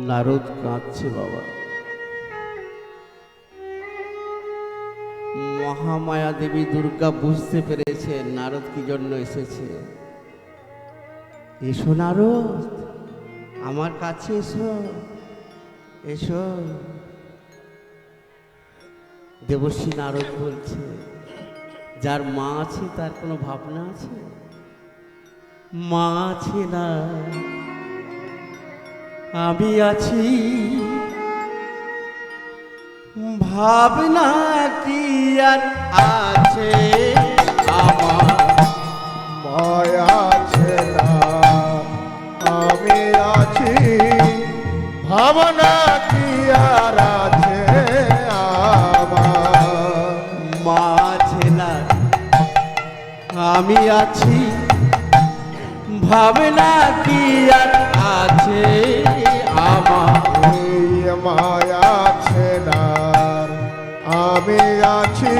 নারদ কাঁদছে বাবা। মহামায়া দেবী দুর্গা বুঝতে পেরেছে নারদ কি জন্য এসেছে। এসো নারদ, আমার কাছে এসো, এসো। দেবশ্রী নারদ বলছে, যার মা আছে তার কোনো ভাবনা আছে? মা আছে না, আমি আছি। ভাবনা কি আর আছে আমার? মায়া আছে না, আমি আছি। ভাবনা কি আর আছে আমার? মা আছে না, আমি আছি। ভাবনা কি আর আছে আমার? এই মায়া আছে না, আমি আছি।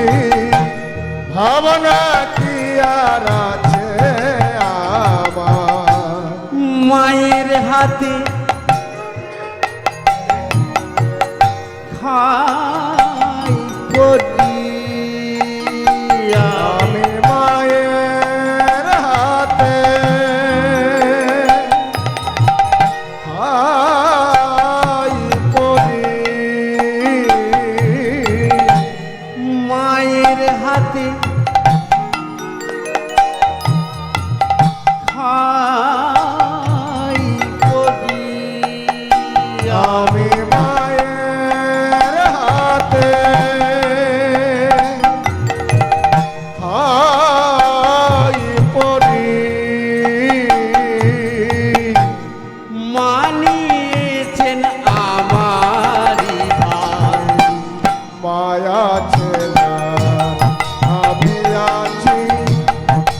ভাবনা কি আর আছে আমার? মায়ের হাতে খাই করি, আমি মায়ের হাতে হাই পড়ি। মায়ের হাতে খাই করি, আমি মায়ের হাতে হাই পড়ি। মানিয়েছেন আমারি ভাই। মায়া আছে না, আমি আছি।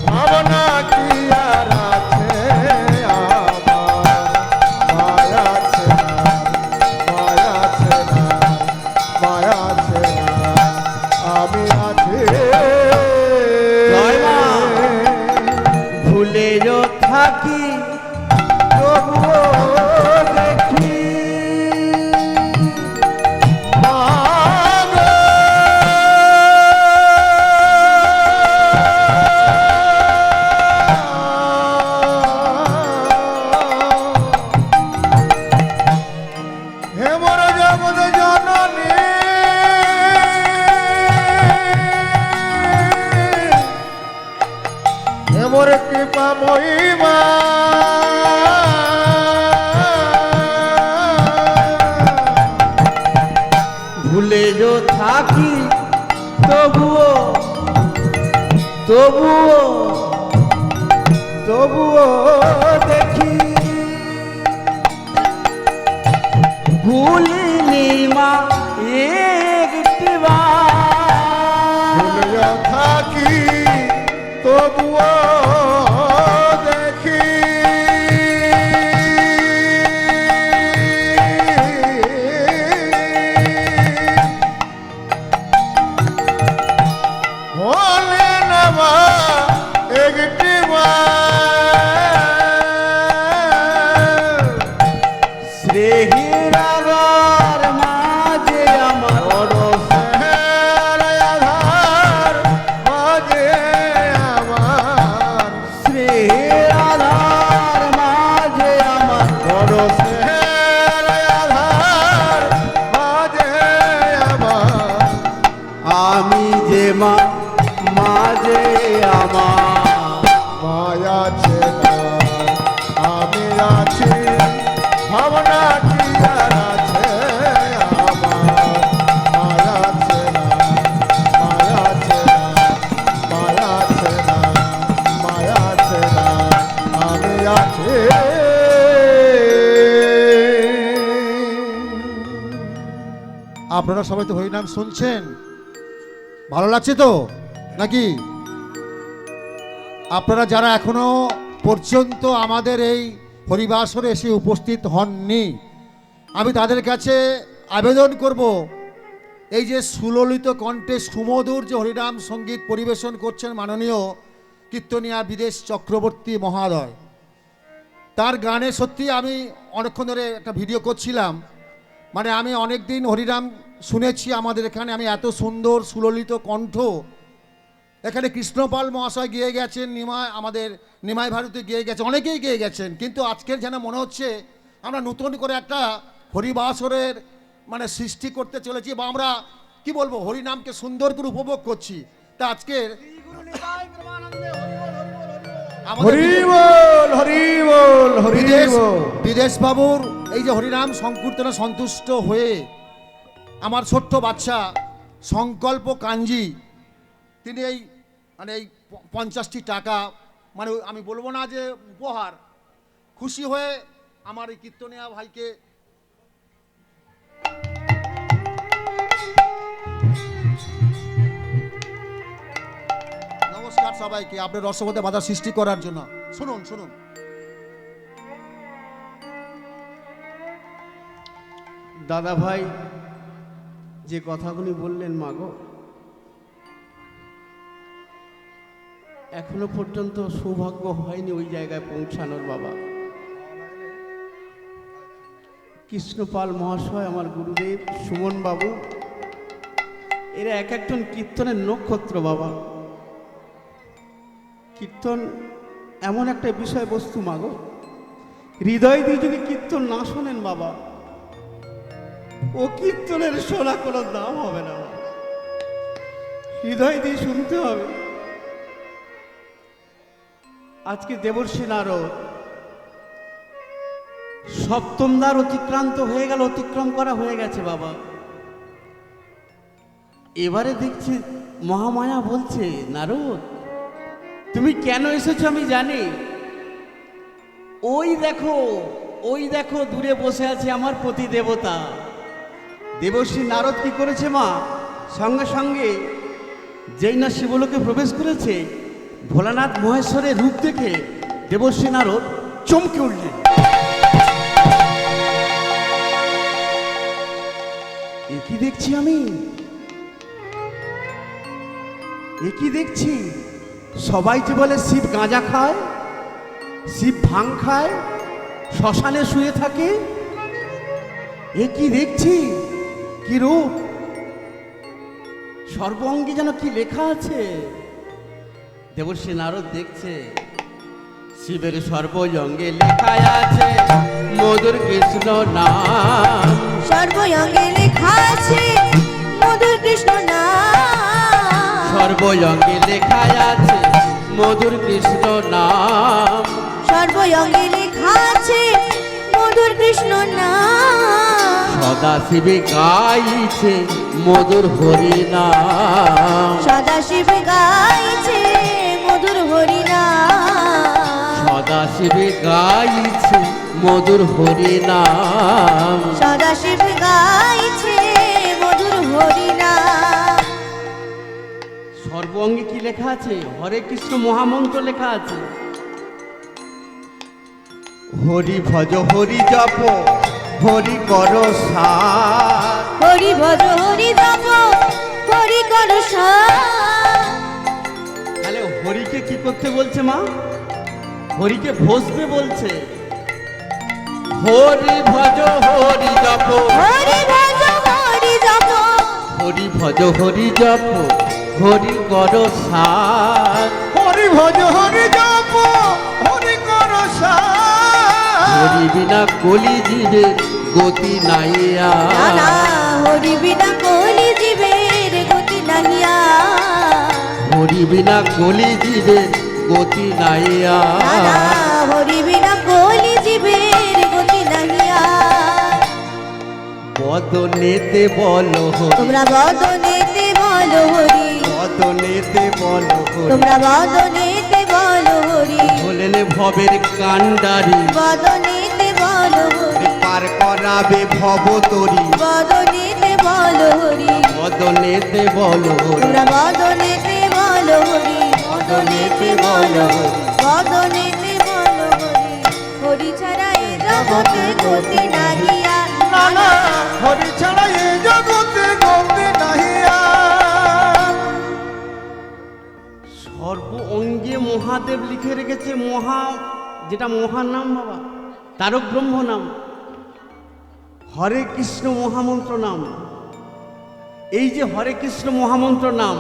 ভাবনা কি আর আছে আমার? মায়া আছে না, মায়া আছে না, মায়া আছে না, আমি আছি। জয় মা। ভুলেও থাকি তবুও দেখি, মাগো, হে মোর জগৎ জননী, হে মোর কৃপা মহিমা, ভুলেও থাকি তবুও তবুও তবুও দেখি, ভুলিনি মা একটিবার। ভুলিয়া থাকি তবুও দেখি, বলে না মা একটি শ্রেহিরাগার মাঝে আমার আধার মাঝে আমার, শ্রেহিরাগার মাঝে আমার বড় স্নেহের আধার মাঝে আমার। আমি যে মা মাঝে আমার। মায়া আছে না, আমি আছি। ভাবনা কি আর আছে আমার? মায়া আছে না, মায়া আছে না, মায়া আছে না, মায়া আছে না, আমি আছি। আপনারা সবাই তো হরিনাম শুনছেন, ভালো লাগছে তো নাকি? আপনারা যারা এখনো পর্যন্ত আমাদের এই হরিবাসরে এসে উপস্থিত হননি, আমি তাদের কাছে আবেদন করব, এই যে সুললিত কণ্ঠে সুমধুর যে হরিনাম সঙ্গীত পরিবেশন করছেন মাননীয় কীর্তনিয়া বিদেশ চক্রবর্তী মহোদয়, তার গানে সত্যি আমি অনেকক্ষণ ধরে একটা ভিডিও করছিলাম, মানে আমি অনেক দিন হরিনাম শুনেছি আমাদের এখানে, আমি এত সুন্দর সুললিত কণ্ঠ এখানে কৃষ্ণপাল মহাশয় গেয়ে গেছেন, আমাদের নিমাই ভারতী গেয়ে গেছে, অনেকেই গেয়ে গেছেন, কিন্তু আজকের যেন মনে হচ্ছে আমরা নতুন করে একটা হরিবাসরের মানে সৃষ্টি করতে চলেছি, বা আমরা কি বলবো হরিনামকে সুন্দর করে উপভোগ করছি। তা আজকের বিদেশ বাবুর এই যে হরিনাম সংকীর্তনে সন্তুষ্ট হয়ে আমার ছোট্ট বাচ্চা সংকল্প কাঞ্জি তিনি এই মানে এই 50টি টাকা, মানে আমি বলবো না যে উপহার, খুশি হয়ে আমার এই কীর্তনিয়া ভাইকে নমস্কার সবাইকে আপনার রসবোধে বাধা সৃষ্টি করার জন্য। শুনুন শুনুন। দাদা ভাই যে কথাগুলি বললেন মাগো, এখনো পর্যন্ত সৌভাগ্য হয়নি ওই জায়গায় পৌঁছানোর বাবা। কৃষ্ণপাল মহাশয়, আমার গুরুদেব সুমন বাবু, এরা এক একজন কীর্তনের নক্ষত্র বাবা। কীর্তন এমন একটা বিষয়বস্তু মাগো, হৃদয় দিয়ে যদি কীর্তন না শোনেন বাবা, ও কীর্তনের শোনা কোনো দাম হবে না। হৃদয় দিয়ে শুনতে হবে। আজকে দেবর্ষী নারদ সপ্তম দ্বার অতিক্রান্ত হয়ে গেল, অতিক্রম করা হয়ে গেছে বাবা। এবারে দেখছি মহামায়া বলছে, নারদ তুমি কেন এসেছো আমি জানি। ওই দেখো, ওই দেখো দূরে বসে আছে আমার পতি দেবতা। দেবর্ষী নারদ কি করেছে মা, সঙ্গে সঙ্গে যেই না শিবলোকে প্রবেশ করেছে, ভোলানাথ মহেশ্বরের রূপ দেখে দেবর্ষী নারদ চমকে উঠলেন। এ কি দেখছি আমি, এ কি দেখছি? সবাই যে বলে শিব গাঁজা খায়, শিব ভাং খায়, শ্মশানে শুয়ে থাকে, এ কি দেখছি, কি রূপ, সর্বাঙ্গে যেন কি লেখা আছে। দেবর্ষী নারদ দেখছে শিবের সর্বঙ্গে লেখা আছে মধুর কৃষ্ণ নাম। সর্বঙ্গে লেখা আছে মধুর কৃষ্ণ নাম। সর্বঙ্গে লেখা আছে মধুর কৃষ্ণ নাম। সর্বঙ্গে লেখা আছে মধুর কৃষ্ণ নাম। সদা শিবে গাইছে মধুর হরি নাম। সদা শিব গাইছে মধুর হরি নাম। সদা শিবে গাইছে মধুর হরি নাম। সদা শিব গাইছে মধুর হরি নাম। সর্বঙ্গে কি লেখা আছে? হরে কৃষ্ণ মহামন্ত্র লেখা আছে। হরি ভজ হরি জপ হরি কর সার। হরি ভজ হরি জপ হরি কর সার। তাহলে হরিকে কি করতে বলছে মা? হরিকে ভজতে বলছে। হরি ভজ হরি জপ। হরি ভজ হরি জপ। হরি ভজ হরি জপ হরি কর সার। হরি ভজ হরি জপ হরি কর সার। হরি বিনা কলি জীবে গতি নাইয়া। না না হরি বিনা কলি জীবের গতি নাহিয়া। হরি বিনা কলি জীবে গতি নাইয়া। না না হরি বিনা কলি জীবের গতি নাহিয়া। বদনেতে বলো হরি। তোমরা বদনেতে বলো হরি। বদনেতে বলো হরি। তোমরা বদনেতে বলো হরি। হলেন ভবের কান্ডারি। বদনেতে বলো হরি। পার করাবে ভব তরি। বদনেতে বলো হরি। বদনেতে বলো হরি। তোমরা বদনেতে বলো হরি। বদনেতে বলো হরি। বদনেতে বলো হরি। হরি ছাড়া এ জগতে গতি নাহিয়া। না না হরি ছাড়া এ জগতে গতি নাহিয়া। সর্ব অঙ্গে মহাদেব লিখে রেখেছে, মহা যেটা মহান নাম বাবা, তারক ব্রহ্ম নাম, হরে কৃষ্ণ মহামন্ত্র নাম। এই যে হরে কৃষ্ণ মহামন্ত্র নাম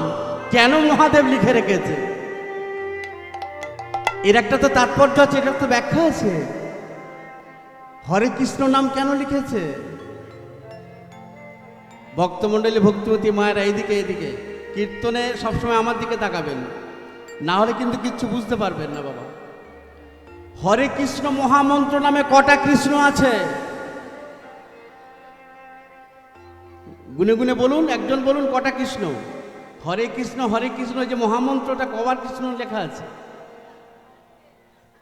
কেন মহাদেব লিখে রেখেছে, এর একটা তো তাৎপর্য আছে, এটার তো ব্যাখ্যা আছে। হরে কৃষ্ণ নাম কেন লিখেছে? ভক্তমণ্ডলী, ভক্তিমতী মায়েরা এইদিকে এইদিকে কীর্তনে সবসময় আমার দিকে তাকাবেন, না হলে কিন্তু কিচ্ছু বুঝতে পারবেন না বাবা। হরে কৃষ্ণ মহামন্ত্র নামে কটা কৃষ্ণ আছে? গুনে গুনে বলুন, একজন বলুন কটা কৃষ্ণ? হরে কৃষ্ণ যে মহামন্ত্রটা কবার কৃষ্ণ লেখা আছে?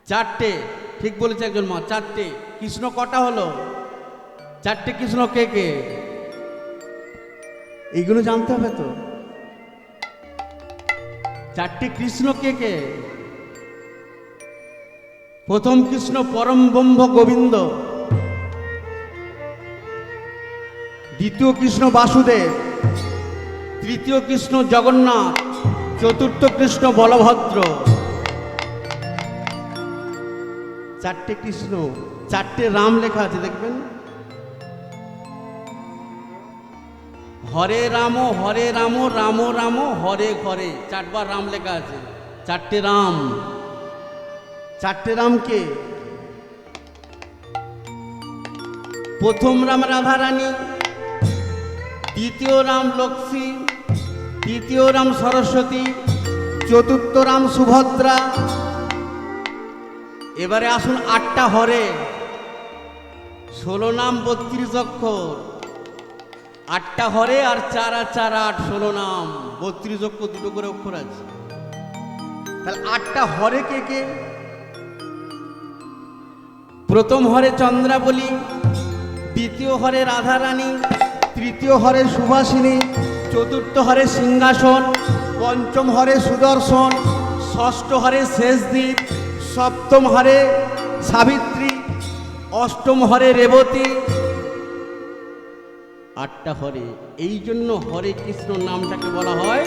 চারটে। ঠিক বলেছে একজন মা, চারটে। কৃষ্ণ কটা হলো? চারটে কৃষ্ণ কে কে? এইগুলো জানতে হবে তো। চারটে কৃষ্ণ কে কে? প্রথম কৃষ্ণ পরম ব্রহ্ম গোবিন্দ, দ্বিতীয় কৃষ্ণ বাসুদেব, তৃতীয় কৃষ্ণ জগন্নাথ, চতুর্থ কৃষ্ণ বলভদ্র। চারটে কৃষ্ণ, চারটে রাম লেখা আছে দেখবেন। হরে রাম রাম রাম হরে হরে, চারবার রাম লেখা আছে। চারটে রাম। চারটে রামকে? প্রথম রাম রাধারানী, দ্বিতীয় রাম লক্ষ্মী, তৃতীয় রাম সরস্বতী, চতুর্থ রাম সুভদ্রা। এবারে আসুন আটটা হরে, 16 নাম 32 অক্ষর। আটটা হরে আর 4 আর 4 8, 16 নাম 32 অক্ষর, দুটো করে অক্ষর আছে। তাহলে আটটা হরে কে কে? প্রথম হরে চন্দ্রাবলী, দ্বিতীয় হরে রাধারানী, তৃতীয় হরে সুভাষিনী, চতুর্থ হরে সিংহাসন, পঞ্চম হরে সুদর্শন, ষষ্ঠ হরে শেষদ্বীপ, সপ্তম হরে সাবিত্রী, অষ্টম হরে রেবতী। আটটা হরে। এই জন্য হরে কৃষ্ণ নামটাকে বলা হয়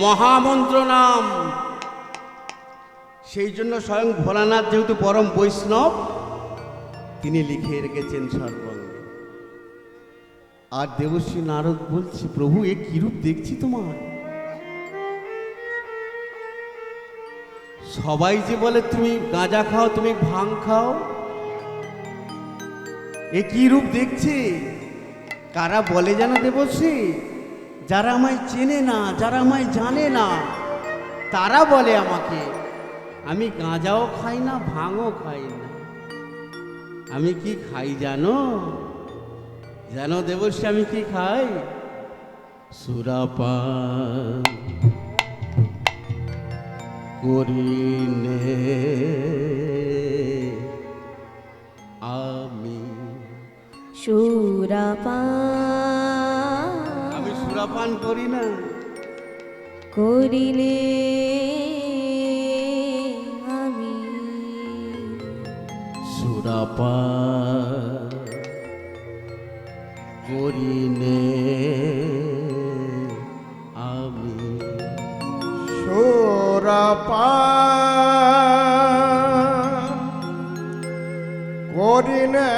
মহামন্ত্র নাম। সেই জন্য স্বয়ং ভোলানাথ যেহেতু পরম বৈষ্ণব, তিনি লিখে রেখেছেন সর্বাঙ্গে। আর দেবশ্রী নারদ বলছি, প্রভু এ কি রূপ দেখছি তোমার। সবাই যে বলে তুমি গাঁজা খাও, তুমি ভাং খাও, এ কি রূপ দেখছি। কারা বলে জানো দেবশ্রী? যারা আমায় চেনে না, যারা আমায় জানে না, তারা বলে আমাকে, আমি গাঁজাও খাই না, ভাঙও খাই না। আমি কি খাই জানো? জানো দেবশ্রী আমি কি খাই? সুরাপান করিনে আমি। সুরাপান আমি সুরাপান করি না। করিলে আমি সুরাপান করিনে আমি। সুরাপান করিনে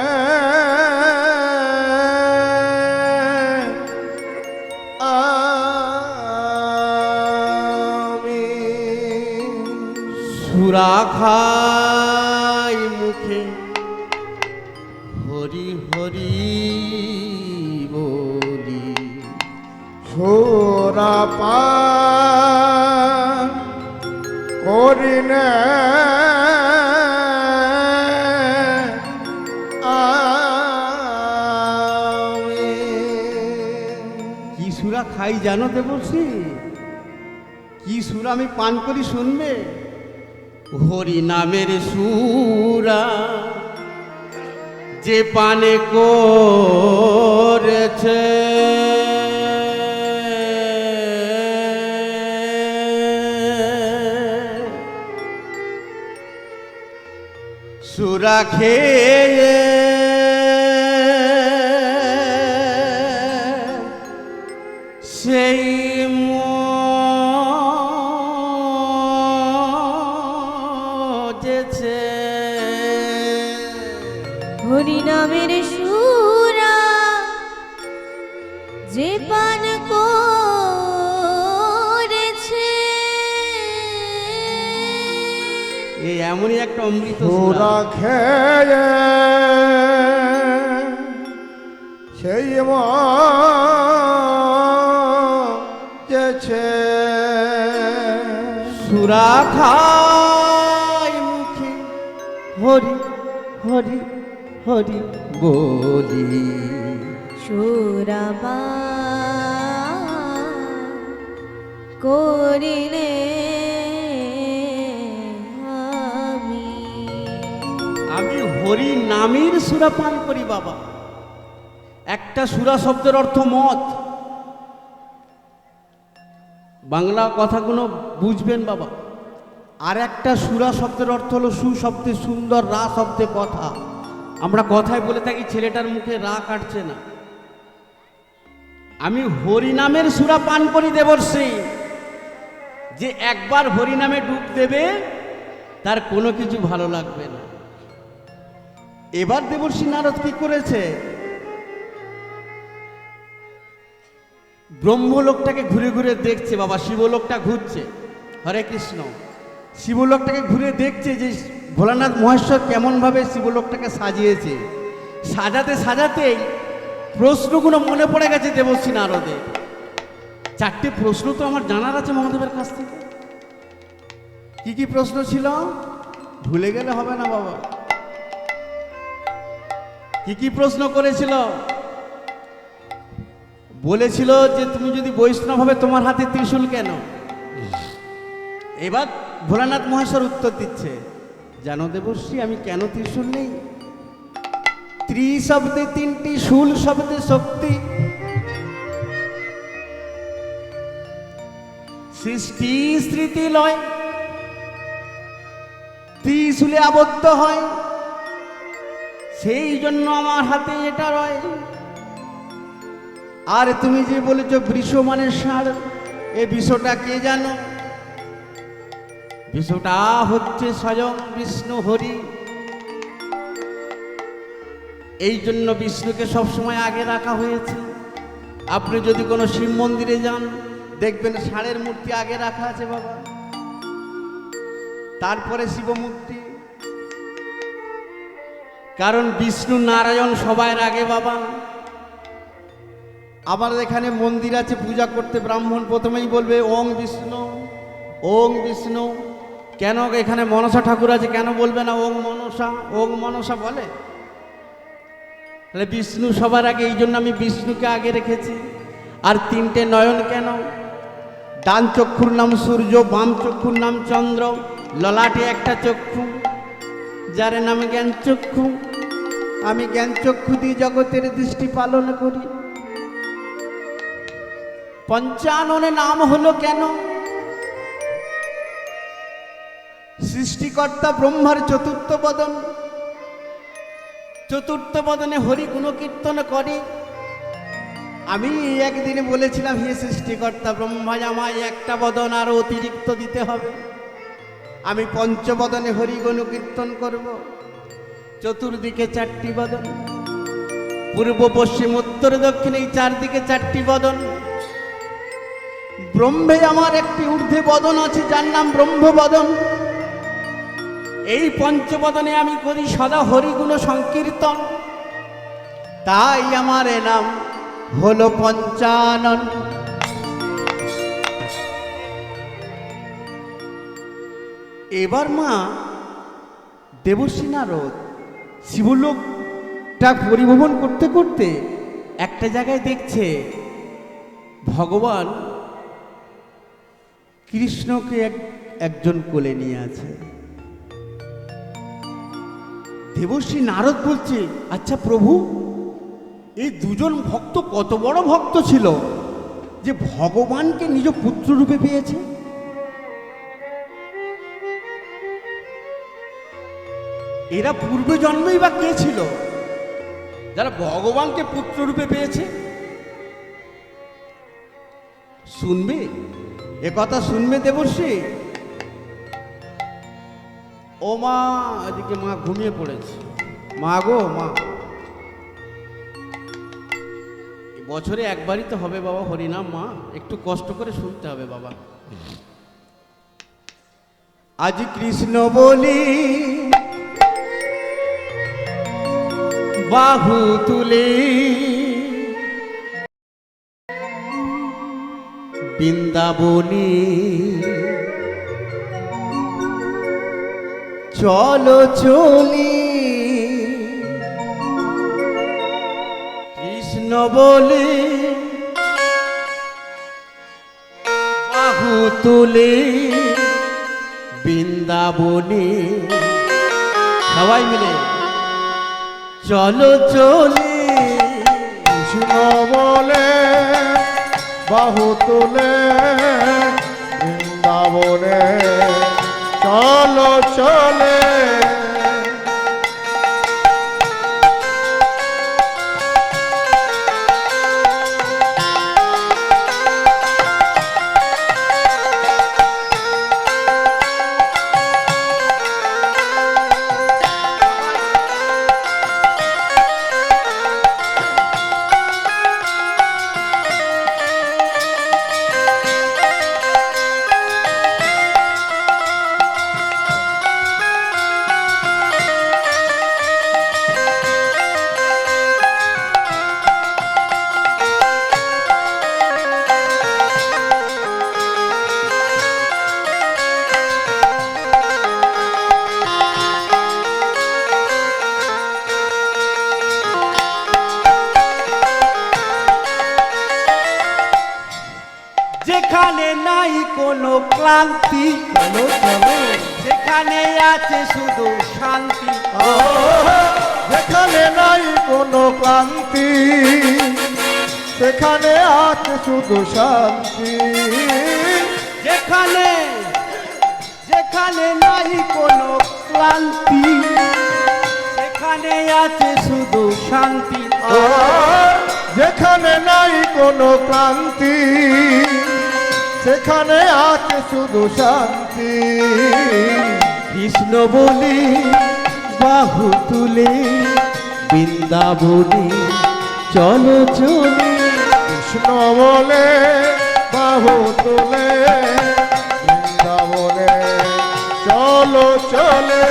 আমি। সুরা খাই মুখে, হরি হরি বলি। সুরাপান করিনে আমি। কি সুরা খাই জানো দেবশ্রী? কি সুরা আমি পান করি শুনবে? হরি নামের সুরা যে পানে করেছে, সুরা খেয়ে সেই মজেছে। হরি নামের সুরা যে পান করেছে এই এমনই একটা অমৃত সুরা সুরা। খেয়ে সেই যেছে সুরা খাই মুখে হরি হরি হরি বলি। সুরাবা করিলে আমি হরি নামের সুরা পান করি বাবা। একটা সুরা শব্দের অর্থ মত, বাংলা কথাগুলো বুঝবেন বাবা। আর একটা সুরা শব্দের অর্থ হলো সুশব্দে সুন্দর, রা শব্দে কথা। আমরা কথায় বলে থাকি ছেলেটার মুখে রা কাটছে না। আমি হরিনামের সুরা পান করি দেবর্ষী। যে একবার হরিনামে ডুব দেবে তার কোনো কিছু ভালো লাগবে না। এবার দেবর্ষী নারদ কি করেছে, ব্রহ্মলোকটাকে ঘুরে ঘুরে দেখছে বাবা। শিবলোকটা ঘুরছে, হরে কৃষ্ণ। শিবলোকটাকে ঘুরে দেখছে যে ভোলানাথ মহেশ্বর কেমনভাবে শিবলোকটাকে সাজিয়েছে। সাজাতে সাজাতেই প্রশ্নগুলো মনে পড়ে গেছে দেবর্ষী নারদের। 4টে প্রশ্ন তো আমার জানার আছে মহাদেবের কাছ থেকে। কি কি প্রশ্ন ছিল ভুলে গেলে হবে না বাবা। কি কি প্রশ্ন করেছিল? বলেছিল যে তুমি যদি বৈষ্ণব হবে তোমার হাতে ত্রিশূল কেন? এবার ভোলানাথ মহেশ্বর উত্তর দিচ্ছে, জানো দেবর্ষী আমি কেন ত্রিশূল নেই? শব্দে 3টি, শূল শব্দে শক্তি। সৃষ্টি স্মৃতি লয় ত্রিশূলে আবদ্ধ হয়, সেই জন্য আমার হাতে এটা রয়। আর তুমি যে বলেছ বৃষ মানে ষাঁড়, এ বিষটা কে জানো? বিষটা হচ্ছে স্বয়ং বিষ্ণু হরি। এই জন্য বিষ্ণুকে সবসময় আগে রাখা হয়েছে। আপনি যদি কোনো শিব মন্দিরে যান দেখবেন ষাঁড়ের মূর্তি আগে রাখা আছে বাবা, তারপরে শিব মূর্তি। কারণ বিষ্ণু নারায়ণ সবার আগে বাবা। আমাদের এখানে মন্দির আছে, পূজা করতে ব্রাহ্মণ প্রথমেই বলবে ওং বিষ্ণু, ওং বিষ্ণু। কেন এখানে মনসা ঠাকুর আছে, কেন বলবে না ওং মনসা? ওং মনসা বলে। তাহলে বিষ্ণু সবার আগে, এই জন্য আমি বিষ্ণুকে আগে রেখেছি। আর 3টে নয়ন কেন? ডান চক্ষুর নাম সূর্য, বাম চক্ষুর নাম চন্দ্র, ললাটে একটা চক্ষু যার নামে জ্ঞান চক্ষু। আমি জ্ঞান চক্ষু দিয়ে জগতের দৃষ্টি পালন করি। পঞ্চাননে নাম হলো কেন? সৃষ্টিকর্তা ব্রহ্মার 4র্থ বদন, 4র্থ বদনে হরি গুণ কীর্তন করে। আমি একদিনে বলেছিলাম হে সৃষ্টিকর্তা ব্রহ্মা, আমায় একটা বদন আরো অতিরিক্ত দিতে হবে। আমি পঞ্চবদনে হরি গুণ কীর্তন করব। চতুর্দিকে 4টি বদন, পূর্ব পশ্চিম উত্তর দক্ষিণ, এই 4 দিকে 4টি বদন। ব্রহ্মে আমার একটি ঊর্ধ্বে বদন আছে যার নাম ব্রহ্মবদন। এই পঞ্চবদনে আমি করি সদা হরিগুণ সংকীর্তন, তাই আমার এ নাম হলো পঞ্চানন। এবার মা দেবর্ষী নারদ শিবলোকটা পরিভ্রমণ করতে করতে একটা জায়গায় দেখছে ভগবান কৃষ্ণকে একজন কোলে নিয়ে আছে। দেবর্ষী নারদ বলছে, আচ্ছা প্রভু, এই দুজন ভক্ত কত বড় ভক্ত ছিল যে ভগবানকে নিজ পুত্র রূপে পেয়েছে। এরা পূর্বে জন্মেই বা কে ছিল যারা ভগবানকে পুত্র রূপে পেয়েছে? শুনবে এ কথা, শুনবে দেবর্ষী? ও মা, এদিকে মা ঘুমিয়ে পড়েছে। মা গো মা, বছরে একবারই তো হবে বাবা হরিনাম, মা একটু কষ্ট করে শুনতে হবে বাবা। আজ কৃষ্ণ বলি বাহু তুলে বৃন্দাবনী চলো চলি, কৃষ্ণ বলে বাহু তুলে বৃন্দাবনে, সবাই মিলে চলো চলি, কৃষ্ণ বলে বাহু তুলে বৃন্দাবনে চলো চলে। যেখানে নাই কোনো ক্লান্তি, চলো চলো, সেখানে আছে শুধু শান্তি। যেখানে নাই কোনো ক্লান্তি সেখানে আছে শুধু শান্তি। যেখানে যেখানে নাই কোনো ক্লান্তি, সেখানে আছে শুধু শান্তি। যেখানে নাই কোনো ক্লান্তি সেখানে আছে শুধু শান্তি। কৃষ্ণ বলে বাহু তুলে বৃন্দাবনী চলো চলি, কৃষ্ণ বলে বাহু তুলে বৃন্দাবনে চলো চলে।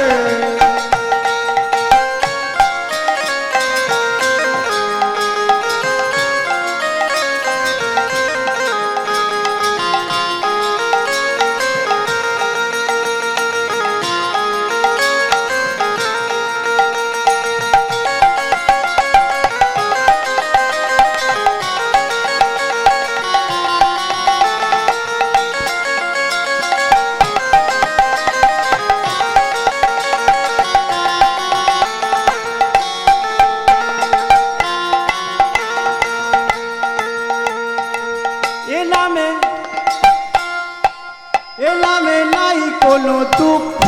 এলামে নাই কোনো দুঃখ,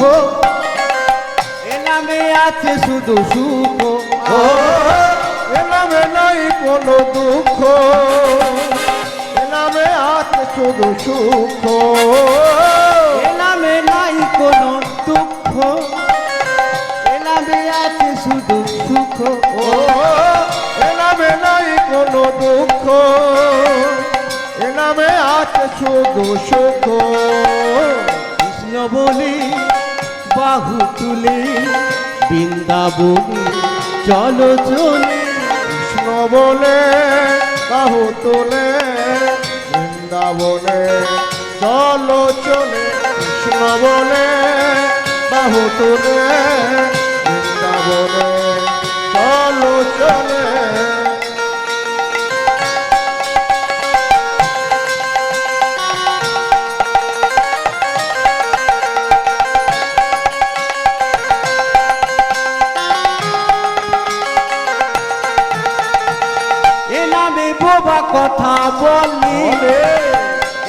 এলামে আছে শুধু সুখ। এলামে নাই কোনো দুঃখ এলামে আছে শুধু সুখ। এলামে নাই কোনো দুঃখ, এলামে আছে শুধু সুখ। এলামে নাই কোনো দুঃখ এলামে আছে শুধু সুখ। কৃষ্ণ বলি বাহু তুলে বৃন্দাবনী চলো চলি, কৃষ্ণ বলে বাহু তুলে বৃন্দাবনে চলো চলে। কৃষ্ণ বলে বাহু তুলে বৃন্দাবনে চলো চলে। এলামে বোবা কথা বলি,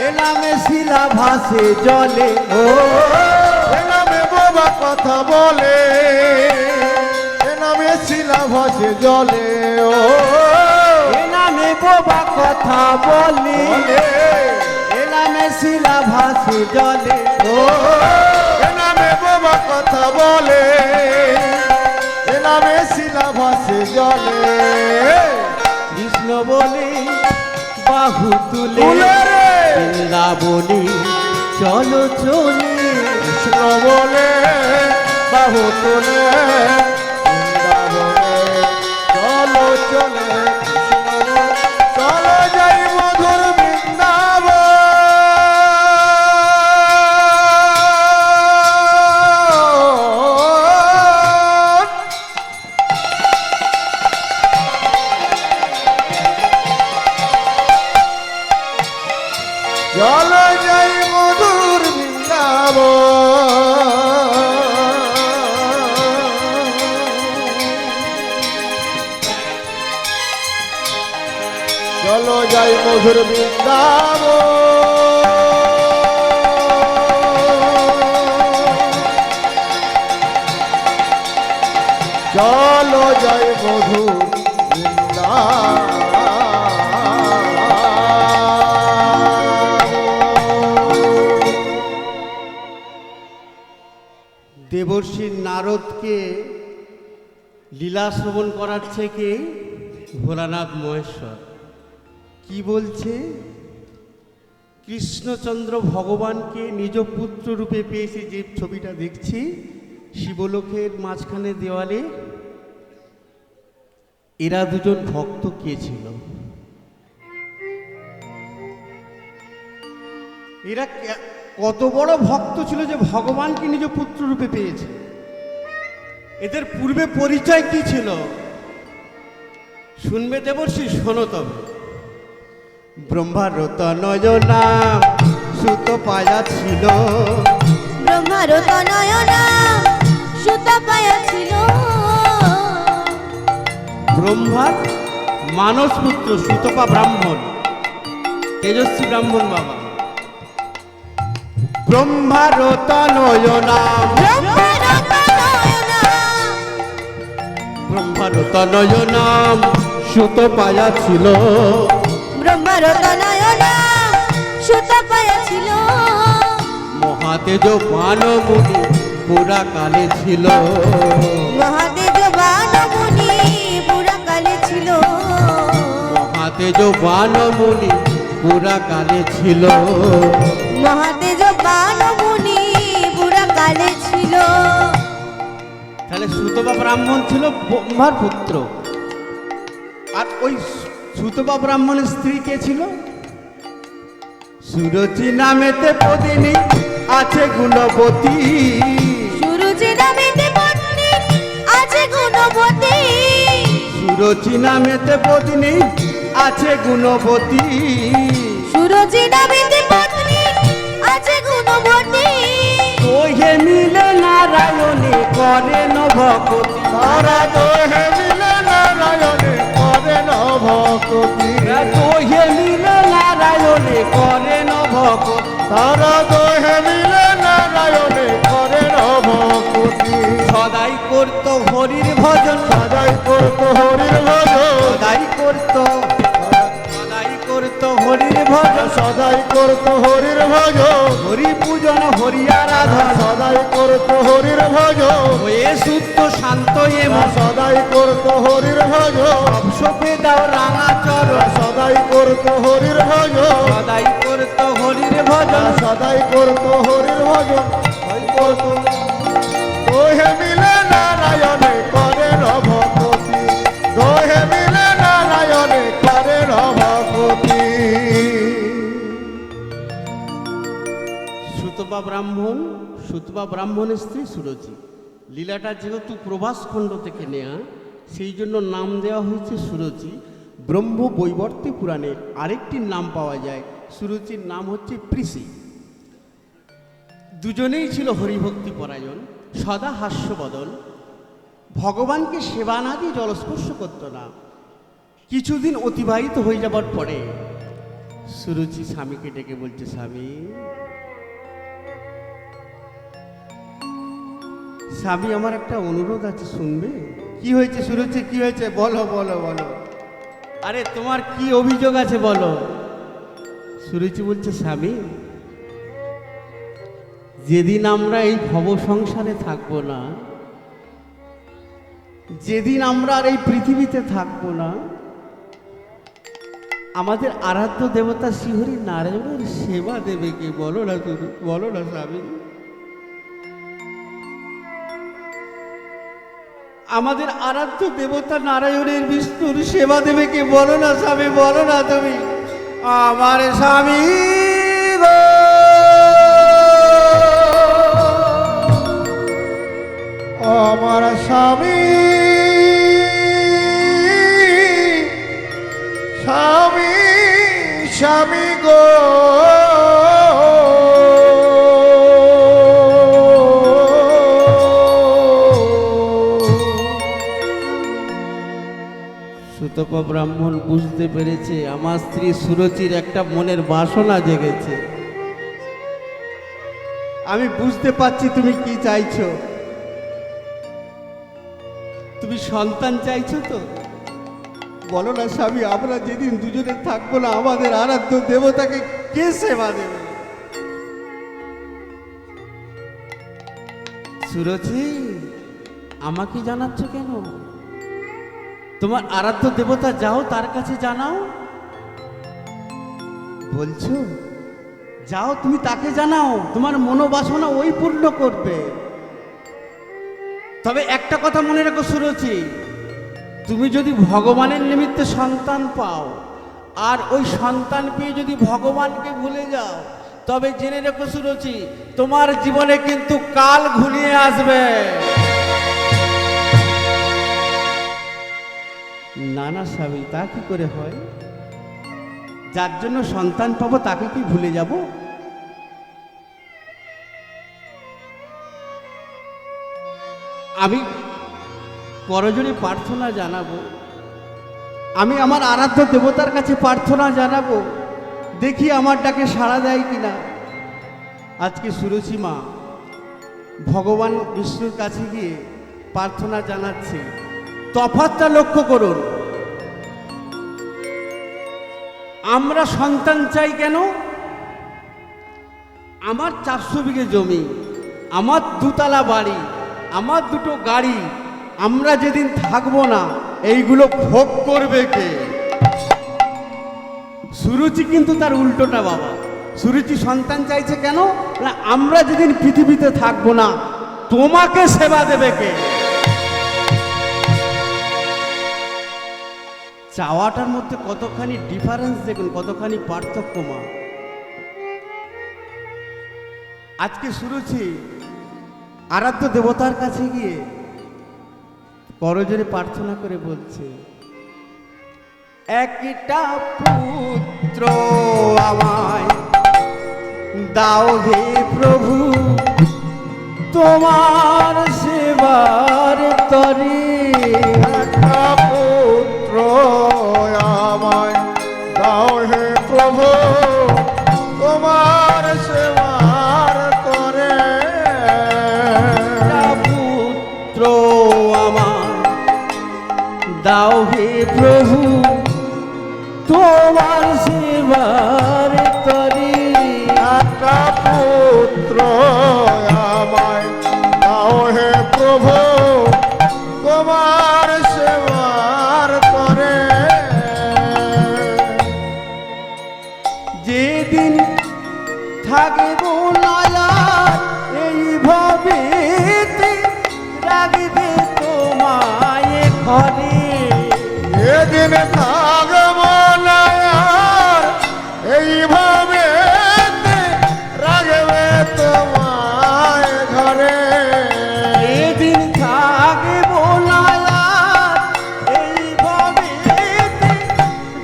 এলামে শিলা ভাসে জলে। এনামে বাবা কথা বলে এনামে শিলা ভাসে জলে। এলামে বোবা কথা বলি, এলামে শিলা ভাসে জলে। এনামে বাবা কথা বলে নামে শিলা ভাসে জলে কৃষ্ণ বলে বাহু তুলে তুলে রে। বৃন্দাবনে চলো চলে কৃষ্ণ বলে বাহু তুলে বৃন্দাবনে চলো চলে কৃষ্ণ বলে, চলো যাই মধুর বৃন্দাবন চলো যাই মধুর বৃন্দাবন চলো যাই মধুর বৃন্দাবন চলো যাই মধুর দেবর্ষি নারদকে লীলা শ্রবণ করাচ্ছে কে? ভোলানাথ মহেশ্বর। কি বলছে? কৃষ্ণচন্দ্র ভগবানকে নিজ পুত্র রূপে পেয়েছে, যে ছবিটা দেখছি শিবলোকের মাঝখানে দেওয়ালে। এরা দুজন ভক্ত কে ছিল? এরা কত বড় ভক্ত ছিল যে ভগবানকে নিজ পুত্র রূপে পেয়েছে। এদের পূর্বে পরিচয় কি ছিল শুনবে দেবর্ষি, শোনো তবে। ব্রহ্মার তনয় নাম সুত পায়া ছিল, ব্রহ্মার তনয়না সুত পায়া ছিল, ব্রহ্মার মানস পুত্র সুতপা ব্রাহ্মণ, তেজস্বী ব্রাহ্মণ বাবা। ব্রহ্মার তনয় নাম, ব্রহ্মার তনয়না ব্রহ্মার তনয় নাম সুত পায়া ছিল, ব্রহ্মার তনয়না সুত পায়া ছিল, মহাতেজ বানমুনি পুরা কালে ছিল, মহাতেজ বানমুনি পুরা কালে ছিল, মহাতেজ বানমুনি পুরা কালে ছিল। মহাতেজ বানমুনি পুরা কালে ছিল। তাহলে সুতপা ব্রাহ্মণ ছিল ব্রহ্মার পুত্র। আর ওই সুতপা ব্রাহ্মণের স্ত্রী কে ছিল? সুরচি নামেতে পদিনী আছে গুণবতী, সুরুচি নামেতে পত্নী আছে গুণবতী, সুরচি নামেতে পদিনী আছে গুণবতী, সুরুচি নামেতে পত্নী আছে গুণবতী, তোহে মিলে নারায়ণে করে নভকতি, তারা দোহে মিলে নারায়ণে করে নভকতি, তোহে মিলে নারায়ণে করে নভকতি, তারা দোহে মিলে নারায়ণে করে নভকতি, সদাই করত হরির ভজন, সদাই করত হরির ভজন, সদাই করত হরির ভজন, সদাই করত হরির ভজন, হরি পূজন হরি আরাধন, সদাই করত হরির ভজন, হয়ে শুদ্ধ শান্ত এমন সদাই করত হরির ভজন, সপে দাও রাঙা চরণ, সদাই করত হরির ভজন, সদাই করত হরির ভজন, সদাই করত হরির ভজন, সদাই করত দোহে মিলে নারায়ণে করে নভকতি, দোহে মিলে নারায়ণে করে নভকতি। সুতপা ব্রাহ্মণের স্ত্রী সুরচি। লীলাটা যেহেতু প্রভাস খণ্ড থেকে নেয়া, সেই জন্য নাম দেওয়া হয়েছে সুরচি। ব্রহ্ম বৈবর্তে পুরাণের আরেকটি নাম পাওয়া যায়, সুরচির নাম হচ্ছে পৃষি। দুজনেই ছিল হরিভক্তি পরায়ণ, সদা হাস্যবদন, ভগবানকে সেবা না দিয়ে জলস্পর্শ করত না। কিছুদিন অতিবাহিত হয়ে যাবার পরে সুরুচি স্বামীকে ডেকে বলছে, স্বামী স্বামী আমার একটা অনুরোধ আছে, শুনবে? কি হয়েছে সুরুচি, কি হয়েছে? বলো বলো বলো। আরে তোমার কি অভিযোগ আছে বলো। সুরুচি বলছে, স্বামী যেদিন আমরা এই ভব সংসারে থাকবো না, যেদিন আমরা আর এই পৃথিবীতে থাকবো না, আমাদের আরাধ্য দেবতা শ্রীহরি নারায়ণের সেবা দেবে কে? বলো না তুমি, বলো না স্বামী। আমাদের আরাধ্য দেবতা নারায়ণের বিষ্ণুর সেবা দেবে কে? বলো না স্বামী, বলো না তুমি। আমার স্বামী গো, আমার স্বামী, স্বামী, স্বামী গো, সুতপ ব্রাহ্মণ বুঝতে পেরেছে আমার স্ত্রী সুরচির একটা মনের বাসনা জেগেছে। আমি বুঝতে পারছি তুমি কি চাইছো। তুমি সন্তান চাইছো তো? বলো না স্বামী, আমরা যেদিন দুজনে থাকবো না, আমাদের আরাধ্য দেবতাকে কে সেবা দেবে? সুরচি, আমাকে জানাচ্ছ কেন? তোমার আরাধ্য দেবতা যাও, তার কাছে জানাও। বলছো যাও, তুমি তাকে জানাও, তোমার মনোবাসনা ওই পূর্ণ করবে। তবে একটা কথা মনে রাখো সুরচি, তুমি যদি ভগবানের নিমিত্তে সন্তান পাও, আর ওই সন্তান পেয়ে যদি ভগবানকে ভুলে যাও, তবে জেনে রেখো সুরচি, তোমার জীবনে কিন্তু কাল ঘনিয়ে আসবে। না না স্বামী, তা কি করে হয়? যার জন্য সন্তান পাবো তাকে কি ভুলে যাব? আমি করজোড়ে প্রার্থনা জানাবো, আমি আমার আরাধ্য দেবতার কাছে প্রার্থনা জানাবো, দেখি আমার ডাকে সাড়া দেয় কিনা। আজকে সুরচি মা ভগবান বিষ্ণুর কাছে গিয়ে প্রার্থনা জানাচ্ছে। তফাৎটা লক্ষ্য করুন, আমরা সন্তান চাই কেন? আমার 400 বিঘে জমি, আমার 2 তলা বাড়ি, আমার 2টো গাড়ি, আমরা যেদিন থাকবো না, এইগুলো ভোগ করবে কে? সুরুচি কিন্তু তার উল্টোটা বাবা। সুরুচি সন্তান চাইছে কেন না, আমরা যেদিন পৃথিবীতে থাকবো না, তোমাকে সেবা দেবে কে? চাওয়াটার মধ্যে কতখানি ডিফারেন্স দেখুন, কতখানি পার্থক্য মা। আজকে সুরুচি আরাধ্য দেবতার কাছে গিয়ে করজোড়ে প্রার্থনা করে বলছে, একটা পুত্র আমায় দাও হে প্রভু, তোমার সেবার তরে। একটা পুত্র আমায় দাও হে প্রভু, তোমার সেবার করে। একটা পুত্র আমায় দাও হে প্রভু, তোমার সেবার তরে। একটা পুত্র আমায় দাও হে প্রভু, তোমার সেবার করে। যেদিন থাকব না আর এইভাবে, রাখবে তোমায় ঘরে। এদিন থাকব না আর এইভাবে, রাখবে তোমায় ঘরে। যেদিন থাকব না আর এইভাবে,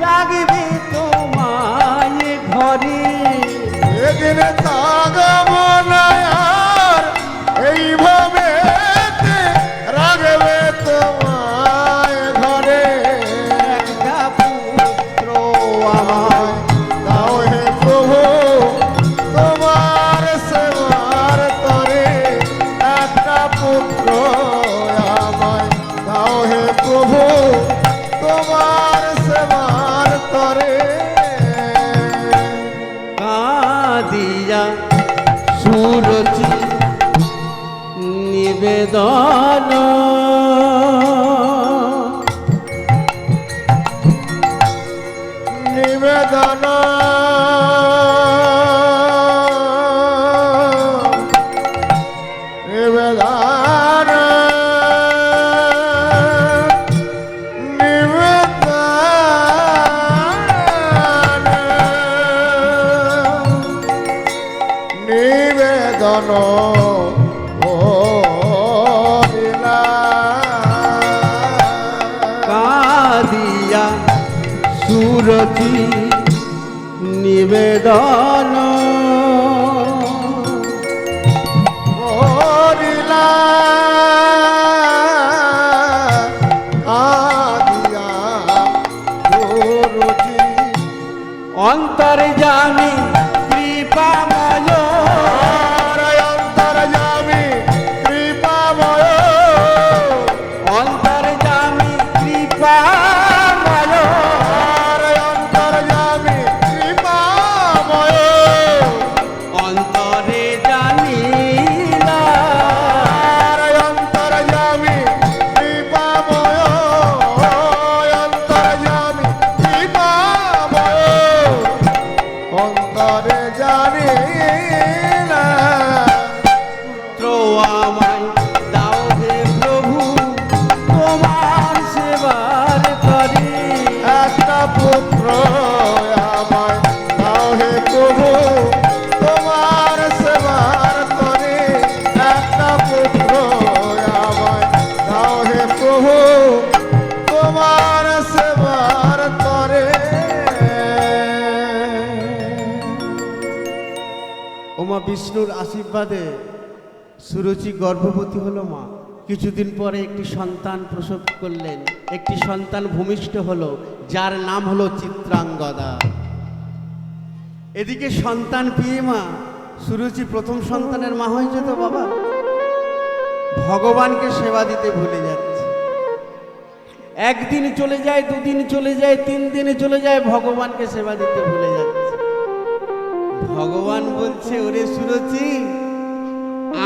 রাখবে তোমায় ঘরে। এদিন থাকব না আর এইভাবে, রাখবে তোমায় ঘরে। একটা পুত্র আমায় দাও হে প্রভু, তোমার সেবার তরে। একটা পুত্র আমায় দাও হে প্রভু, তোমার সেবার তরে। কাঁদিয়া সুরচি নিবেদন নিবেদন নিবেদন নিবেদন কাদিয়া সুরতি নিবেদন অন্তর্যামী কৃপাময় অন্তর্যামী কৃপাময় অন্তর্যামী কৃপাময় অন্তর্যামী কৃপাময় অন্তরে জানিলা অন্তর্যামী কৃপাময় অন্তর্যামী কৃপাময় অন্তরে জানি না পুত্র আমায় দাও হে প্রভু তোমার সেবার করি একটা পুত্র আমায় দাও হে প্রভু তোমার সেবার করে একটা পুত্র আমায় দাও হে প্রভু তোমার সেবার করে ওমা বিষ্ণুর আশীর্বাদে সুরুচি গর্ভবতী হলো মা। কিছুদিন পরে একটি সন্তান প্রসব করলেন, একটি সন্তান ভূমিষ্ঠ হলো, যার নাম হলো চিত্রাঙ্গদা। এদিকে সন্তান পেয়ে মা সুরুচি প্রথম সন্তানের মা হয়েছে তো বাবা, ভগবানকে সেবা দিতে ভুলে যাচ্ছে। একদিন চলে যায়, দুদিন চলে যায়, 3 দিনে চলে যায়, ভগবানকে সেবা দিতে ভুলে যাচ্ছে। ভগবান বলছে, ওরে সুরচি,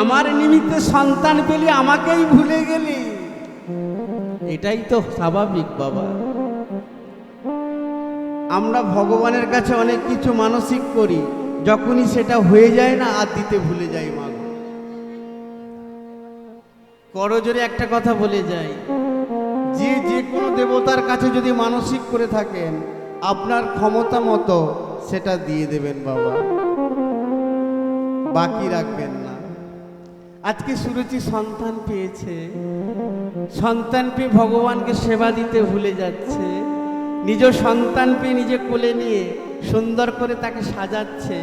আমার নিমিত্তে সন্তান পেলি, আমাকেই ভুলে গেলি। এটাই তো স্বাভাবিক বাবা। আমরা ভগবানের কাছে অনেক কিছু মানসিক করি, যখনই সেটা হয়ে যায় না আর দিতে ভুলে যাই। মা করজোরে একটা কথা বলে যাই, যে কোনো দেবতার কাছে যদি মানসিক করে থাকেন, আপনার ক্ষমতা মতো সেটা দিয়ে দেবেন বাবা, বাকি রাখবেন না। আজকে সুরুচি সন্তান পেয়েছে, সন্তান পেয়ে ভগবানকে সেবা দিতে ভুলে যাচ্ছে। নিজ সন্তান পেয়ে নিজে কোলে নিয়ে সুন্দর করে তাকে সাজাচ্ছে,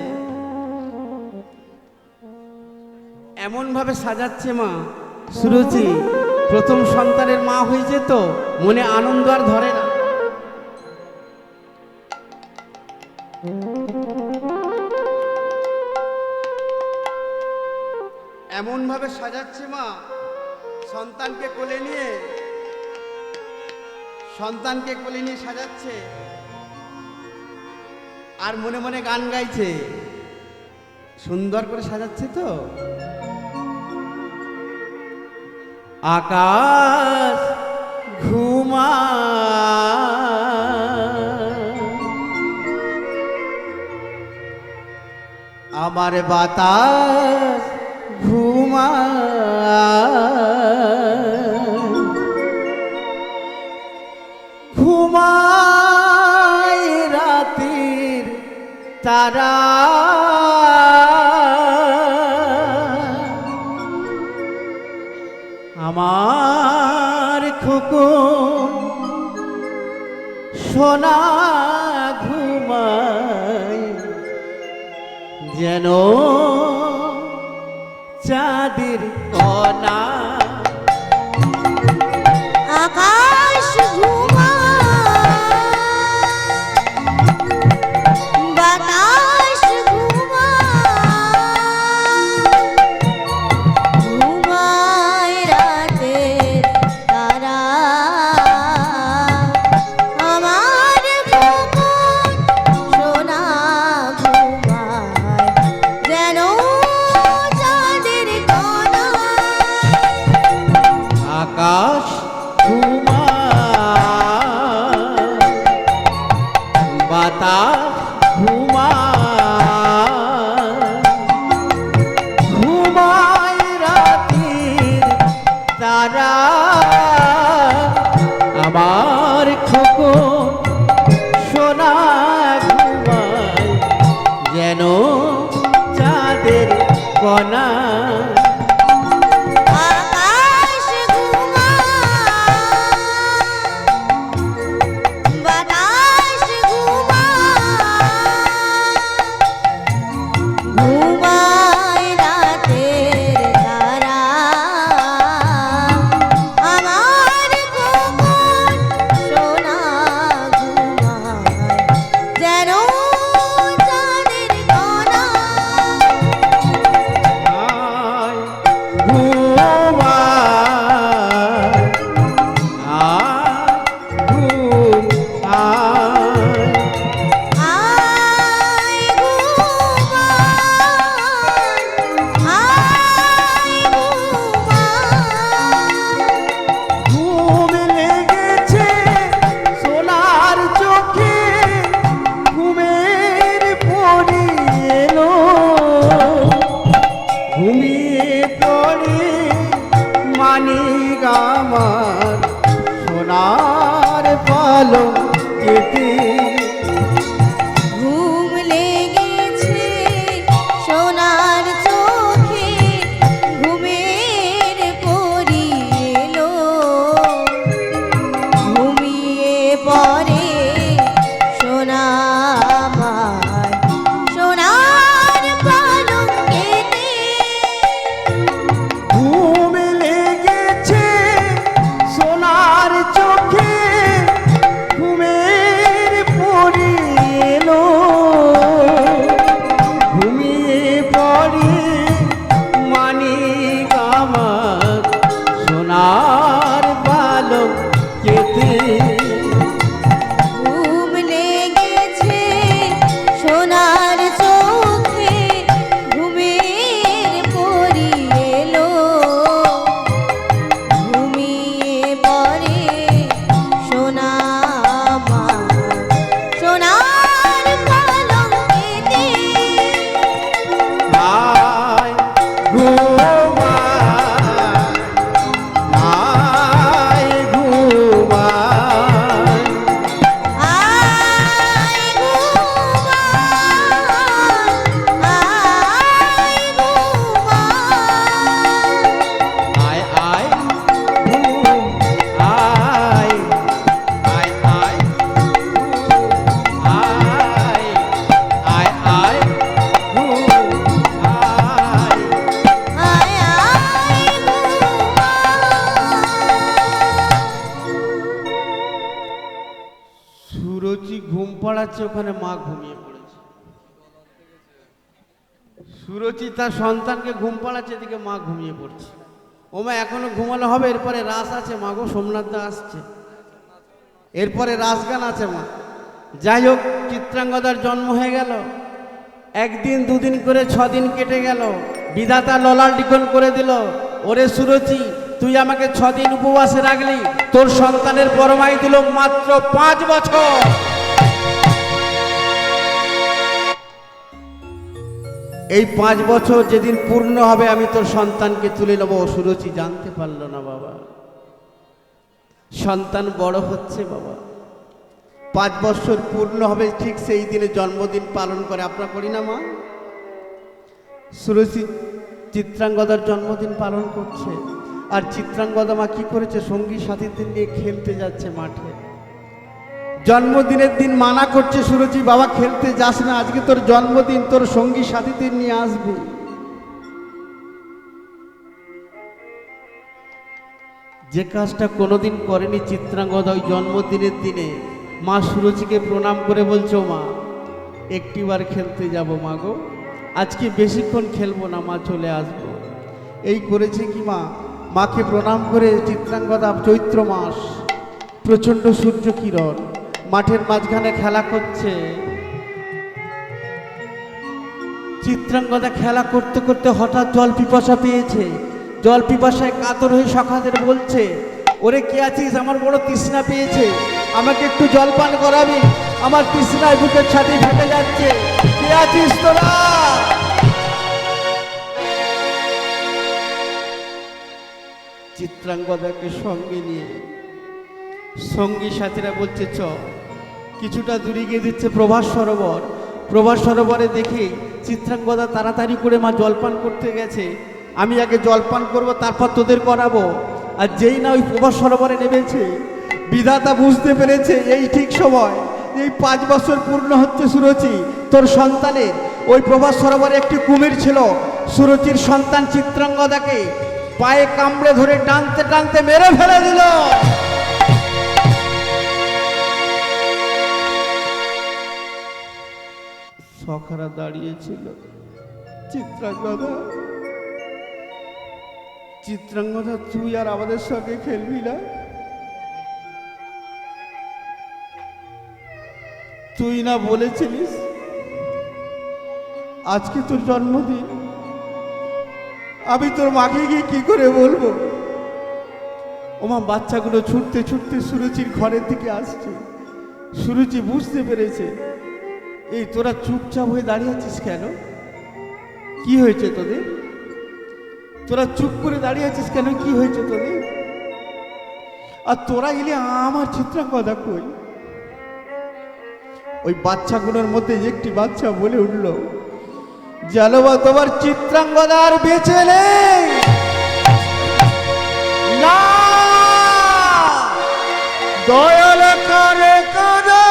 এমন ভাবে সাজাচ্ছে মা। সুরুচি প্রথম সন্তানের মা হয়েছে তো মনে আনন্দ আর ধরে না। এমন ভাবে সাজাচ্ছে মা, সন্তানকে কোলে নিয়ে সাজাচ্ছে, আর মনে মনে গান গাইছে। সুন্দর করে সাজাচ্ছে তো। আকাশ ঘুমা আমার বাতাস ঘুমা, ঘুমায় রাতের তারা, আমার খোকন সোনা ঘুমায়, যেন চাঁদের কণা। আকাশ ঘুমায়, বাতাস ঘুমায়, ঘুমায় রাতের তারা, আমার খোকন সোনা ঘুমায়, যেন চাঁদের কণা। আকাশ ঘুমা বাতাস আমার খোকন সোনা ঘুমায় যেন চাঁদের কণা। আকাশ ঘুমায়, বাতাস ঘুমায়, ঘুমায় রাতের তারা। আমার খোকন সোনা ঘুমায় যেন চাঁদের কণা। আয় ঘুমায়, আয় ঘুমায়। আয় ঘুমায়, ঘুম লেগেছে সোনার চোখে, ঘুমের পরি এলো, ঘুমিয়ে পড়ে মানিক আমার সোনার পালঙ্কেতে। ঘুম লেগেছে সোনার চোখে, ঘুমের পরি এলো, ঘুমিয়ে পড়ে সোনা আমার সোনার পালঙ্কেতে। ঘুম লেগেছে সোনার চোখে, ঘুমের পরি এলো, ঘুমিয়ে পড়ে মানিক আমার সোনার পালঙ্কেতে। ঘুম লেগেছে সোনার চোখে, ঘুমের পরি এলো, ঘুমিয়ে পড়ে সোনা আমার সোনার পালঙ্কেতে। আয় ঘুমায়, আয় ঘুমায়। আয় ঘুমায়, আয় ঘুমায়, আয় আয় ঘুম আয়, আয় আয় ঘুম আয়, আয় আয় ঘুম আয়। আয় আয় ঘুমায়। সুরজি ঘুম পাড়াচ্ছে, ওখানে মা ঘুমিয়ে পড়েছে। সুরজি তার সন্তানকে ঘুম পাড়াচ্ছে, এদিকে মা ঘুমিয়ে পড়ছে। ও মা এখনো ঘুমানো হবে? এরপরে রাস আছে মা গো, সোমনাথ দা আসছে, এরপরে রাস গান আছে মা। যাই হোক, চিত্রাঙ্গদার জন্ম হয়ে গেল, একদিন দুদিন করে 6 দিন কেটে গেল, বিধাতা ললাল লিখন করে দিল, ওরে সুরজি তুই আমাকে 6 দিন উপবাসে রাখলি, তোর সন্তানের পরমাই দিল মাত্র 5 বছর। এই 5 বছর যেদিন পূর্ণ হবে আমি তোর সন্তানকে তুলে নেবো। সুরজি জানতে পারলো না বাবা, সন্তান বড় হচ্ছে বাবা। 5 বছর পূর্ণ হবে ঠিক সেই দিনে জন্মদিন পালন করে, আমরা করি না মা? সুরজি চিত্রাঙ্গদার জন্মদিন পালন করছে, আর চিত্রাঙ্গদা মা কি করেছে, সঙ্গী সাথীদের নিয়ে খেলতে যাচ্ছে মাঠে। জন্মদিনের দিন মানা করছে সুরজি, বাবা খেলতে যাস না, আজকে তোর জন্মদিন, তোর সঙ্গী সাথীদের নিয়ে আসবি। যে কাজটা কোনোদিন করেনি চিত্রাঙ্গদা, ওই জন্মদিনের দিনে মা সুরজিকে প্রণাম করে বলছো, মা একটিবার খেলতে যাব মা গো, আজকে বেশিক্ষণ খেলবো না মা, চলে আসবো। এই করেছে কি মা, মাকে প্রণাম করে চিত্রাঙ্গদা, চৈত্র মাস, প্রচণ্ড সূর্য কিরণ, মাঠের মাঝখানে খেলা করছে। চিত্রাঙ্গদা খেলা করতে করতে হঠাৎ জল পিপাসা পেয়েছে, জল পিপাসায় কাতর হয়ে সখাদের বলছে, ওরে কে আছিস, আমার বড় তৃষ্ণা পেয়েছে, আমাকে একটু জল পান করাবি, আমার তৃষ্ণায় বুকের ছাতি ফেটে যাচ্ছে, কে আছিস তোরা? চিত্রাঙ্গদাকে সঙ্গে নিয়ে সঙ্গী সাথীরা বলছে চ, কিছুটা দূরে গিয়ে দিচ্ছে প্রভাস সরোবর। প্রভাস সরোবরে দেখি চিত্রাঙ্গদা তাড়াতাড়ি করে মা জলপান করতে গেছে। আমি আগে জলপান করব, তারপর তোদের করাবো। আর যেই না ওই প্রভাস সরোবরে নেমেছে, বিধাতা বুঝতে পেরেছে এই ঠিক সময়, এই 5 বছর পূর্ণ হচ্ছে সুরুচি তোর সন্তানের। ওই প্রভাস সরোবরে একটি কুমির ছিল, সুরুচির সন্তান চিত্রাঙ্গদাকে পায়ে কামড়ে ধরে টানতে টানতে মেরে ফেলে দিল। সখারা দাঁড়িয়েছিল, চিত্রাঙ্গদা, চিত্রাঙ্গদা তুই আর আমাদের সঙ্গে খেলবি না? তুই না বলেছিলিস আজকে তোর জন্মদিন? আমি তোর মাকে গিয়ে কি করে বলবো? ওমা বাচ্চাগুলো ছুটতে ছুটতে সুরুচির ঘরের দিকে আসছে। সুরুচি বুঝতে পেরেছে, এই তোরা চুপচাপ হয়ে দাঁড়িয়ে আছিস কেন? কি হয়েছে তোদের? তোরা চুপ করে দাঁড়িয়ে আছিস কেন? কি হয়েছে তোদের? আর তোরা এলে আমার চিত্রাঙ্গদা কই? ওই বাচ্চাগুলোর মধ্যে একটি বাচ্চা বলে উঠল, জানো বা তোমার চিত্রাঙ্গদা আর বেঁচে নেই। না, দয়াল করে কাঁদা,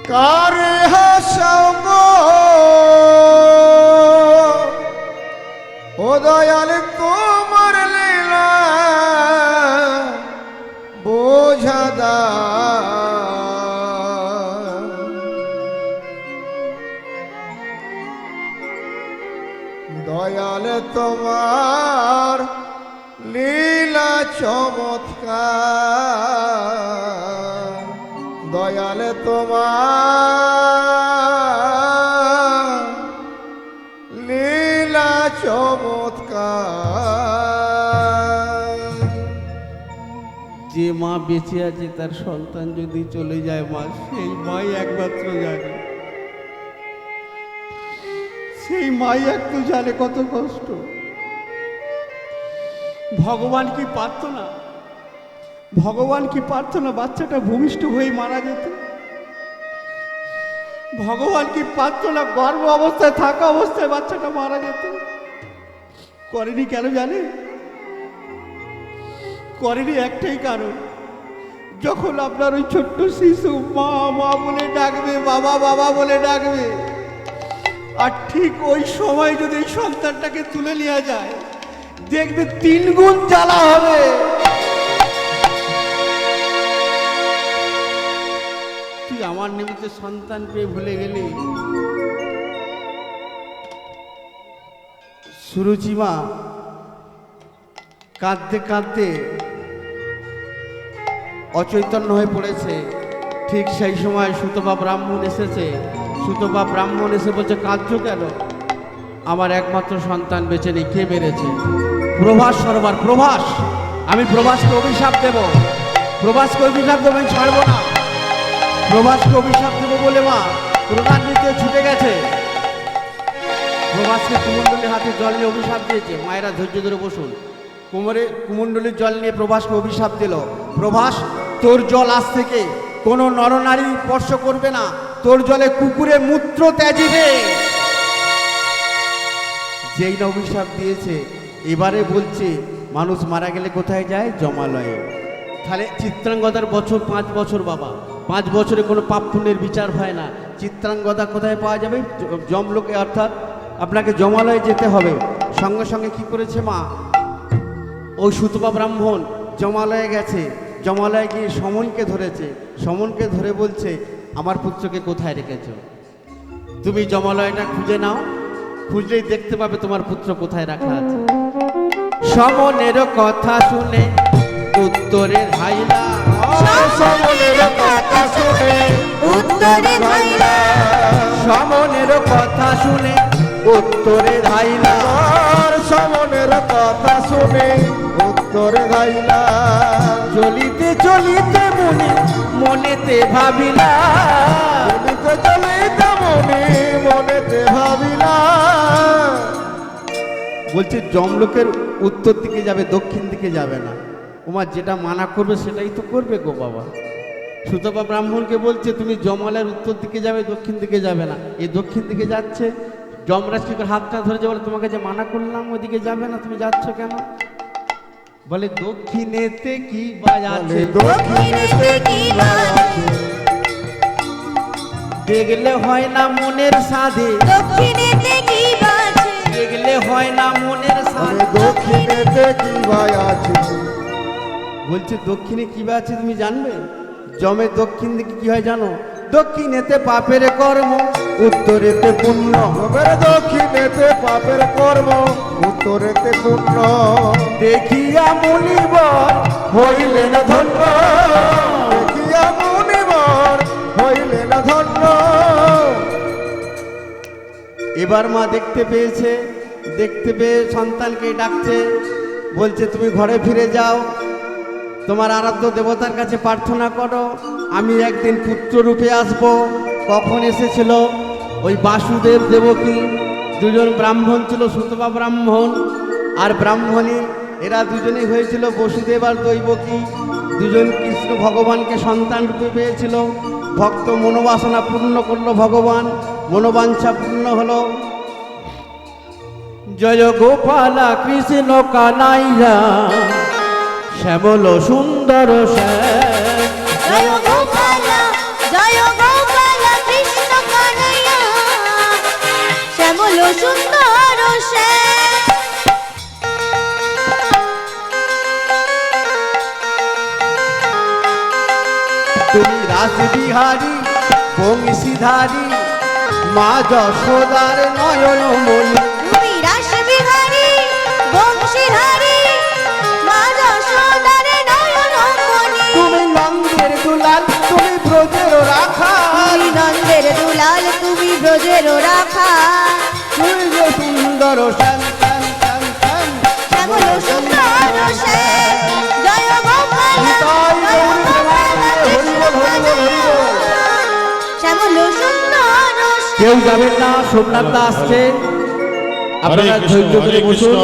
কারে হাসাও গো, ও দয়াল তোমার লীলা বোঝা দা। দয়াল তোমার লীলা চমৎকার, দয়াল তোমার লীলা চমৎকার। যে মা বেঁচে আছে তার সন্তান যদি চলে যায়, মা সেই মাই একমাত্র জানে, সেই মাই একটু জানে কত কষ্ট। ভগবান কি পারত না, ভগবান কি পারত না বাচ্চাটা ভূমিষ্ঠ হয়ে মারা যেত? ভগবান কি পারত না গর্ভ অবস্থায় থাকা অবস্থায় বাচ্চাটা মারা যেত? করেনি কেন জানে? করেনি একটাই কারণ, যখন আপনার ওই ছোট্ট শিশু মা মা বলে ডাকবে, বাবা বাবা বলে ডাকবে, আর ঠিক ওই সময় যদি এই সন্তানটাকে তুলে নেওয়া যায়, দেখবে 3 গুণ জ্বালা হবে। তুই আমার নিমিত্তে সন্তান পেয়ে ভুলে গেলি। সুরুচিমা কাঁদতে কাঁদতে অচৈতন্য হয়ে পড়েছে। ঠিক সেই সময় সুতপা ব্রাহ্মণ এসেছে। সুতপা ব্রাহ্মণ এসে বলছে, কাঁদছো কেন? আমার একমাত্র সন্তান বেঁচে নেই, কে মেরেছে? প্রভাস সরোবর। প্রভাস, আমি প্রভাসকে অভিশাপ দেব, প্রভাসকে অভিশাপ দেবো, আমি ছাড়বো না। প্রভাসকে অভিশাপ দেবো বলে মা প্রধান নিতে ছুটে গেছে। প্রভাসকে কুমণ্ডলীর হাতে জল নিয়ে অভিশাপ দিয়েছে। মায়েরা ধৈর্য ধরে বসুন। কোমরে কুমণ্ডলীর জল নিয়ে প্রভাসকে অভিশাপ দিল, প্রভাস তোর জল আজ থেকে কোনো নরনারী স্পর্শ করবে না, তোর জলে কুকুরে মূত্র ত্যাজিবে। যেই না অভিশাপ দিয়েছে, এবারে বলছে মানুষ মারা গেলে কোথায় যায়? জমালয়ে। তাহলে চিত্রাঙ্গদার বছর 5 বছর বাবা, 5 বছরে কোনো পাপ পুণ্যের বিচার হয় না। চিত্রাঙ্গদা কোথায় পাওয়া যাবে? যমলোকে, অর্থাৎ আপনাকে জমালয়ে যেতে হবে। সঙ্গে সঙ্গে কি করেছে মা? ওই সুতপা ব্রাহ্মণ জমালয়ে গেছে, জমালয়ে গিয়ে সমনকে ধরেছে। সমনকে ধরে বলছে, আমার পুত্রকে কোথায় রেখেছো? তুমি জমালয়টা খুঁজে নাও, খুঁজলেই দেখতে পাবে তোমার পুত্র কোথায় রাখা আছে। সমনের কথা শুনে উত্তরে ধাইলা, সমনের কথা শুনে উত্তরে ধাইলা, সমনের কথা শুনে উত্তরে ধাইলা, সমনের কথা শুনে উত্তরে ধাইলা। চলিতে চলিতে মনে মনেতে ভাবিলা, চলিতে চলিতে মনে মনেতে ভাবিলা, বলছে যমলোকের উত্তর দিকে যাবে, দক্ষিণ দিকে যাবে না। ওমা যেটা মানা করবে সেটাই তো করবে গো বাবা। সুতপা ব্রাহ্মণকে বলছে তুমি জমালের উত্তর দিকে যাবে, দক্ষিণ দিকে যাবে না। এই দক্ষিণ দিকে যাচ্ছে, যমরাজ কি করে হাতটা ধরে যে বলে তোমাকে যে মানা করলাম ওদিকে যাবে না, তুমি যাচ্ছ কেন? বলে দক্ষিণেতে কি বাজ আছে, দক্ষিণেতে কি আছে, দেখলে হয় না মনের সাধে, দক্ষিণেতে কি আছে, দেখলে হয় না মনের সাধে। দক্ষিণেতে কি ভাই আছে? বলছে দক্ষিণে কি বা আছে তুমি জানবে? জমের দক্ষিণ দিকে কি হয় জানো? দক্ষিণেতে পাপের কর্ম, উত্তরেতে পুণ্য। দক্ষিণেতে পাপের কর্ম, উত্তরেতে পুণ্য। দেখিয়া মুনিবর হইলেন ধন্য, দেখিয়া মুনিবর হইলেন ধন্য। এবার মা দেখতে পেয়েছে, দেখতে পেয়ে সন্তানকে ডাকছে, বলছে তুমি ঘরে ফিরে যাও, তোমার আরাধ্য দেবতার কাছে প্রার্থনা করো, আমি একদিন পুত্র রূপে আসব। কখন এসেছিল? ওই বাসুদেব দেবকী, দুজন ব্রাহ্মণ ছিল, সুতপা ব্রাহ্মণ আর ব্রাহ্মণী, এরা দুজনেই হয়েছিল বসুদেব আর দৈবকী। দুজন কৃষ্ণ ভগবানকে সন্তান রূপে পেয়েছিল। ভক্ত মনোবাসনা পূর্ণ করলো ভগবান, মনোবাঞ্ছা পূর্ণ হলো। জয় গোপালা কৃষ্ণ কানাইয়া, শ্যামল সুন্দর শ্যাম। জয় গোপালা, জয় গোপালা কৃষ্ণ কানাইয়া, শ্যামল সুন্দর শ্যাম। তুমি রাসবিহারী বংশীধারী, মা যশোদার নয়ন মণি। তুমি রাসবিহারী বংশীধারী, মা যশোদার নয়ন মণি। তুমি নন্দের দুলাল, তুমি ব্রজের রাখা, তুমি নন্দের দুলাল, তুমি ব্রজের রাখা, সূর্য সুন্দর শ্যাম শ্যাম শ্যাম শ্যাম। শ্যামল সুন্দর শ্যাম। জয় গোপালা, জয় গোপালা কৃষ্ণ কানাইয়া, শ্যামল সুন্দর শ্যাম। কেউ যাবেন না, সোমনাথ দা আসছে, হরে আপনারা কৃষ্ণ ধৈর্য হরে ধরে বসুন। কৃষ্ণ